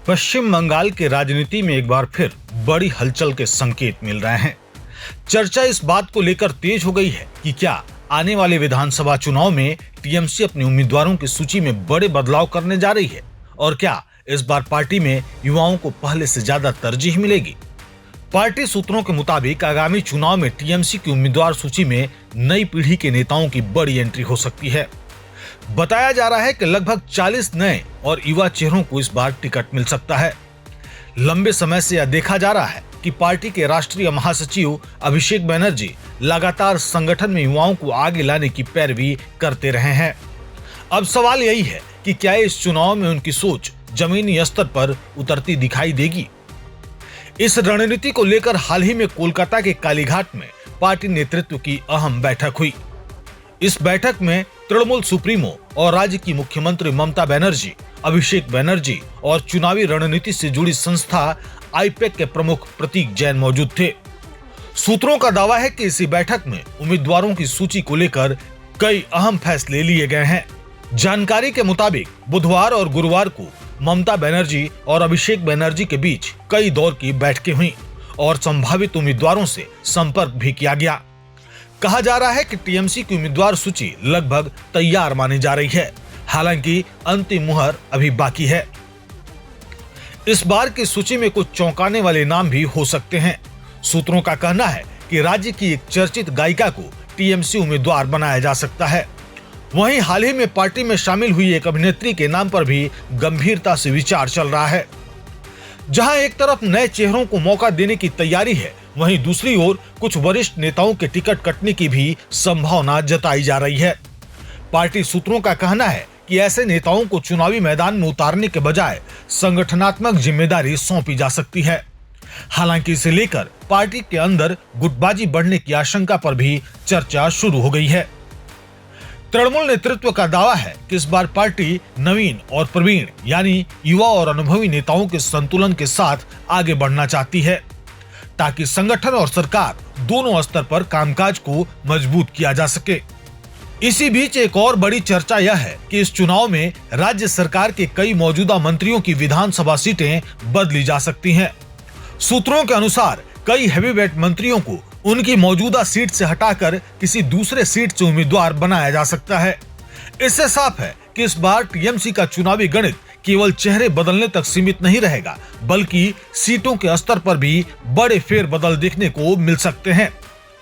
पश्चिम बंगाल के राजनीति में एक बार फिर बड़ी हलचल के संकेत मिल रहे हैं। चर्चा इस बात को लेकर तेज हो गई है कि क्या आने वाले विधानसभा चुनाव में टीएमसी अपने उम्मीदवारों की सूची में बड़े बदलाव करने जा रही है और क्या इस बार पार्टी में युवाओं को पहले से ज्यादा तरजीह मिलेगी। पार्टी सूत्रों के मुताबिक आगामी चुनाव में टीएमसी की उम्मीदवार सूची में नई पीढ़ी के नेताओं की बड़ी एंट्री हो सकती है। बताया जा रहा है कि लगभग 40 नए और युवा चेहरों को इस बार टिकट मिल सकता है। लंबे समय से यह देखा जा रहा है कि पार्टी के राष्ट्रीय महासचिव अभिषेक बनर्जी लगातार संगठन में युवाओं को आगे लाने की पैरवी करते रहे हैं। अब सवाल यही है कि क्या इस चुनाव में उनकी सोच जमीनी स्तर पर उतरती दिखाई देगी। इस रणनीति को लेकर हाल ही में कोलकाता के कालीघाट में पार्टी नेतृत्व की अहम बैठक हुई। इस बैठक में तृणमूल सुप्रीमो और राज्य की मुख्यमंत्री ममता बनर्जी, अभिषेक बनर्जी और चुनावी रणनीति से जुड़ी संस्था आईपैक के प्रमुख प्रतीक जैन मौजूद थे। सूत्रों का दावा है कि इसी बैठक में उम्मीदवारों की सूची को लेकर कई अहम फैसले लिए गए हैं। जानकारी के मुताबिक बुधवार और गुरुवार को ममता बनर्जी और अभिषेक बनर्जी के बीच कई दौर की बैठकें हुई और संभावित उम्मीदवारों से संपर्क भी किया गया। कहा जा रहा है कि टीएमसी की उम्मीदवार सूची लगभग तैयार मानी जा रही है, हालांकि अंतिम मुहर अभी बाकी है। इस बार की सूची में कुछ चौंकाने वाले नाम भी हो सकते हैं। सूत्रों का कहना है कि राज्य की एक चर्चित गायिका को टीएमसी उम्मीदवार बनाया जा सकता है। वहीं हाल ही में पार्टी में शामिल हुई एक अभिनेत्री के नाम पर भी गंभीरता से विचार चल रहा है। जहां एक तरफ नए चेहरों को मौका देने की तैयारी है, वहीं दूसरी ओर कुछ वरिष्ठ नेताओं के टिकट कटने की भी संभावना जताई जा रही है। पार्टी सूत्रों का कहना है कि ऐसे नेताओं को चुनावी मैदान में उतारने के बजाय संगठनात्मक जिम्मेदारी सौंपी जा सकती है। हालांकि इसे लेकर पार्टी के अंदर गुटबाजी बढ़ने की आशंका पर भी चर्चा शुरू हो गई है। तृणमूल नेतृत्व का दावा है कि इस बार पार्टी नवीन और प्रवीण यानी युवा और अनुभवी नेताओं के संतुलन के साथ आगे बढ़ना चाहती है, ताकि संगठन और सरकार दोनों स्तर पर कामकाज को मजबूत किया जा सके। इसी बीच एक और बड़ी चर्चा यह है कि इस चुनाव में राज्य सरकार के कई मौजूदा मंत्रियों की विधानसभा सीटें बदली जा सकती हैं। सूत्रों के अनुसार कई हैवीवेट मंत्रियों को उनकी मौजूदा सीट से हटाकर किसी दूसरे सीट से उम्मीदवार बनाया जा सकता है। इससे साफ है कि इस बार टीएमसी का चुनावी गणित केवल चेहरे बदलने तक सीमित नहीं रहेगा, बल्कि सीटों के स्तर पर भी बड़े फेरबदल देखने को मिल सकते हैं।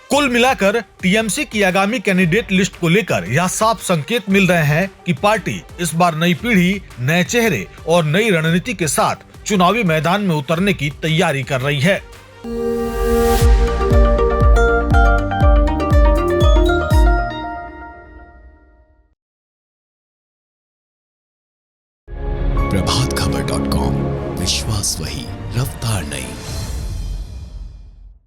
कुल मिलाकर टीएमसी की आगामी कैंडिडेट लिस्ट को लेकर यह साफ संकेत मिल रहे हैं कि पार्टी इस बार नई पीढ़ी, नए चेहरे और नई रणनीति के साथ चुनावी मैदान में उतरने की तैयारी कर रही है। प्रभातखबर.com, विश्वास वही, रफ्तार नहीं।